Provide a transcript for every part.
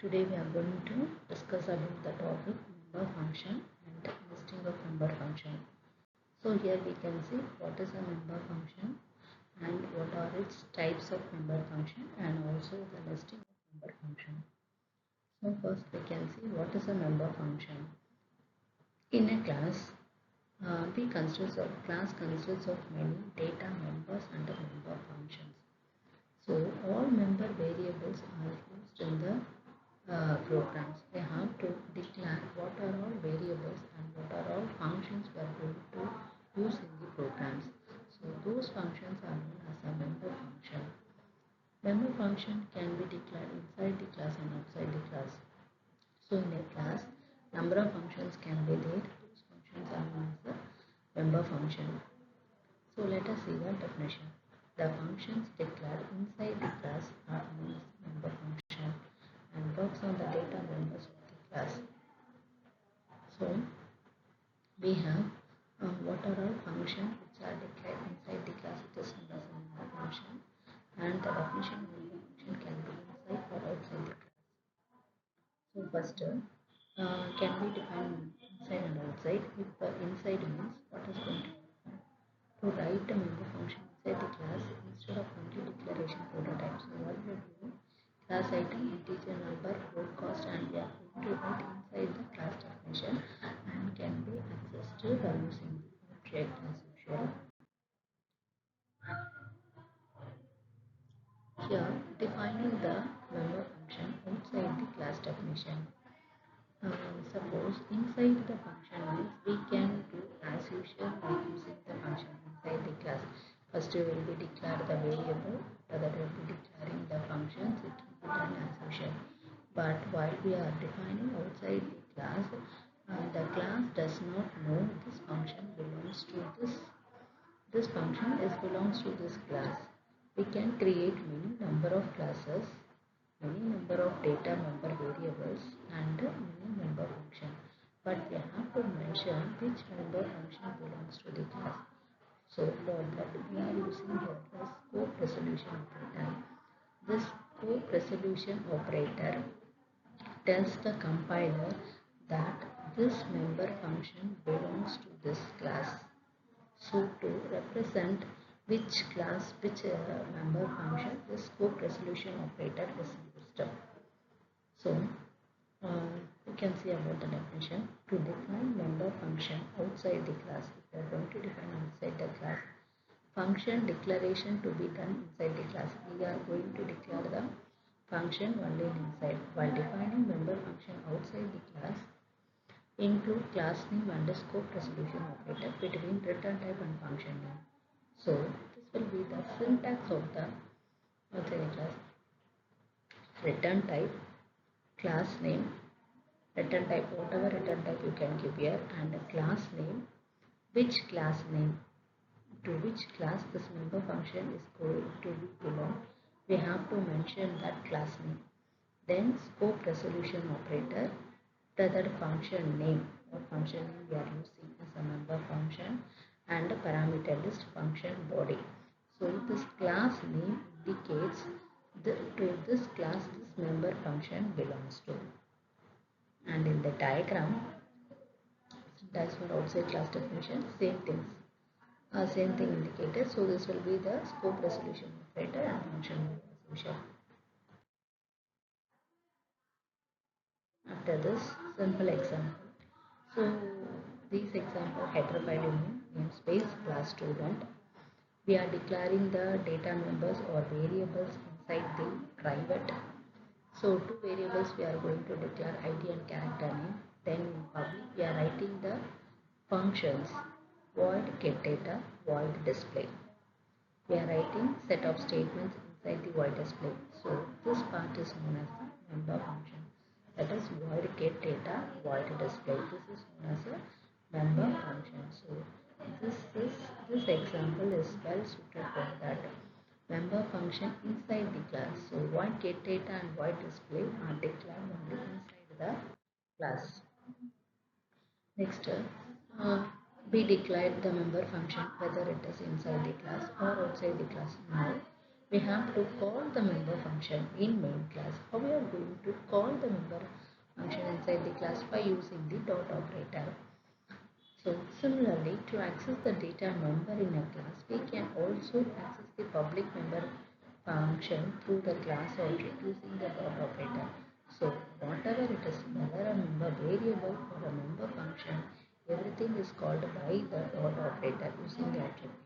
Today we are going to discuss about the topic member function and listing of member function. So here we can see what is a member function and what are its types of member function and also the listing of member function. So first we can see what is a member function. In a class, class consists of many data members and the member functions. So all member variables are used in the programs. We have to declare what are all variables and what are all functions we are going to use in the programs. So those functions are known as a member function. Member function can be declared inside the class and outside the class. So in a class, number of functions can be there. Those functions are known as the member function. So let us see the definition. The functions declared inside the class are known as member function and works on the data members of the class. So we have what are all functions which are declared inside the class. It is known as a member function, and the definition of member function can be inside or outside the class. So first can we define inside and outside? If inside means what is going to write a member function inside the class instead of only declaration prototype. So what we are doing, class item, integer number, row cost, and we are going to write inside the class definition and can be accessed by using the object as usual. Here defining the member function outside the class definition. Suppose inside the function means we can do as usual like using the function inside the class. First we will be declare the variable, that will be declaring the functions, it will be done as usual. But while we are defining outside the class does not know this function belongs to this function belongs to this class. We can create many number of classes, many number of data member variables and many member function, but we have to mention which member function belongs to the class. So for that we are using here the scope resolution operator. This scope resolution operator tells the compiler that this member function belongs to this class. So to represent which class, which member function, this scope resolution operator is used. So you can see about the definition. To define member function outside the class, if we are going to define outside the class, function declaration to be done inside the class. We are going to declare the function only inside. While defining member function outside the class, include class name and scope resolution operator between return type and function name. So this will be the syntax of the outside the class. Return type, class name, return type, whatever return type you can give here, and class name, which class name, to which class this member function is going to belong. We have to mention that class name. Then scope resolution operator, the other function name or function name we are using as a member function, and a parameter list function body. So this class name indicates to this class this member function belongs to. And in the diagram, syntax for outside class definition, same things. Same thing indicated. So this will be the scope resolution operator and function resolution. After this simple example. So this example, header file namespace class student. We are declaring the data members or variables inside the private. So two variables we are going to declare ID and character name. Then in public we are writing the functions void get data, void display. We are writing set of statements inside the void display. So this part is known as the member function. That is void get data, void display. This is known as a member function. So this example is well suited for that member function inside the class. So void get data and void display are declared only inside the class. Next, we declared the member function whether it is inside the class or outside the class. Now we have to call the member function in main class. How we are going to call the member function inside the class? By using the dot operator. So similarly, to access the data member in a class, we can also access the public member function through the class object using the dot operator. So whatever it is, whether a member variable or a member function, everything is called by the dot operator using the object name.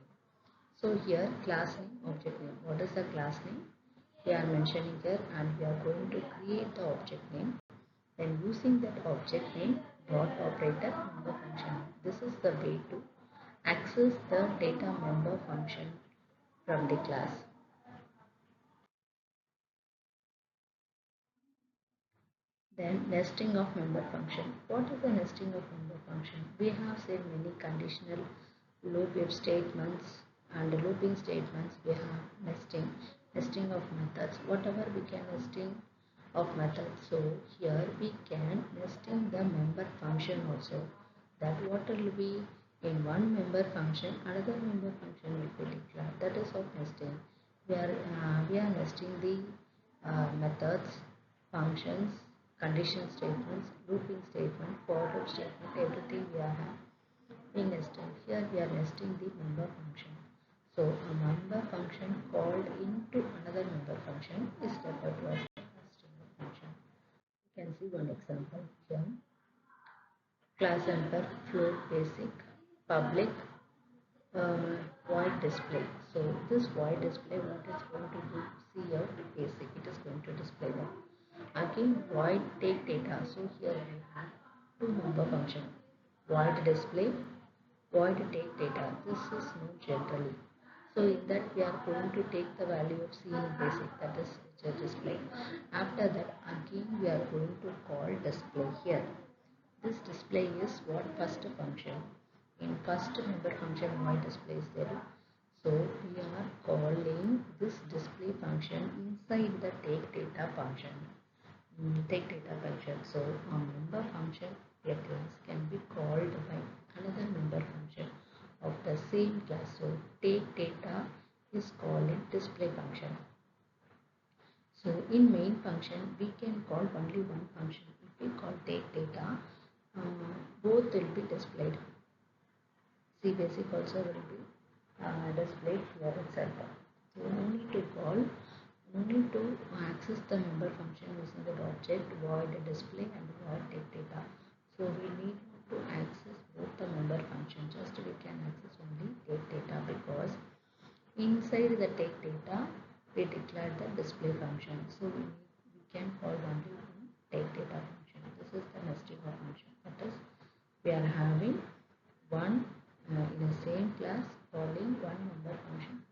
So here class name, object name. What is the class name? We are mentioning here, and we are going to create the object name. Then using that object name dot operator member function. This is the way to access the data member function from the class. Then nesting of member function. What is the nesting of member function? We have said many conditional loop if statements and looping statements. We have nesting of methods. Whatever we can nesting of methods. So here we can nesting the member function also. That what will be in one member function, another member function will be declared. That is of nesting. We are nesting the methods, functions, condition statements, looping statement, for loop statement, everything we are having nesting. Here we are nesting the member function. So a member function called into another member function is referred to as a nesting function. You can see one example here. Class enter float basic public void display. So this void display, what is going to do? See out basic. It is going to display that. Again void take data. So here we have two member function. Void display, void take data. This is known generally. So in that we are going to take the value of C in basic, that is display. After that again we are going to call display here. This display is what first function. In first member function void display is there. So we are calling this display function inside the take data function. Take data function. So a member function a class can be called by another member function of the same class. So take data is called a display function. So in main function we can call only one function. If we call take data, both will be displayed. C basic also will be displayed here itself. So no need to call, no need to access the member function using the object void display and void take data. So we need to access both the member function. Just we can access only take data because inside the take data we declared the display function. So we can call only one take data function. This is the nesting of function. That is, we are having one in the same class calling one member function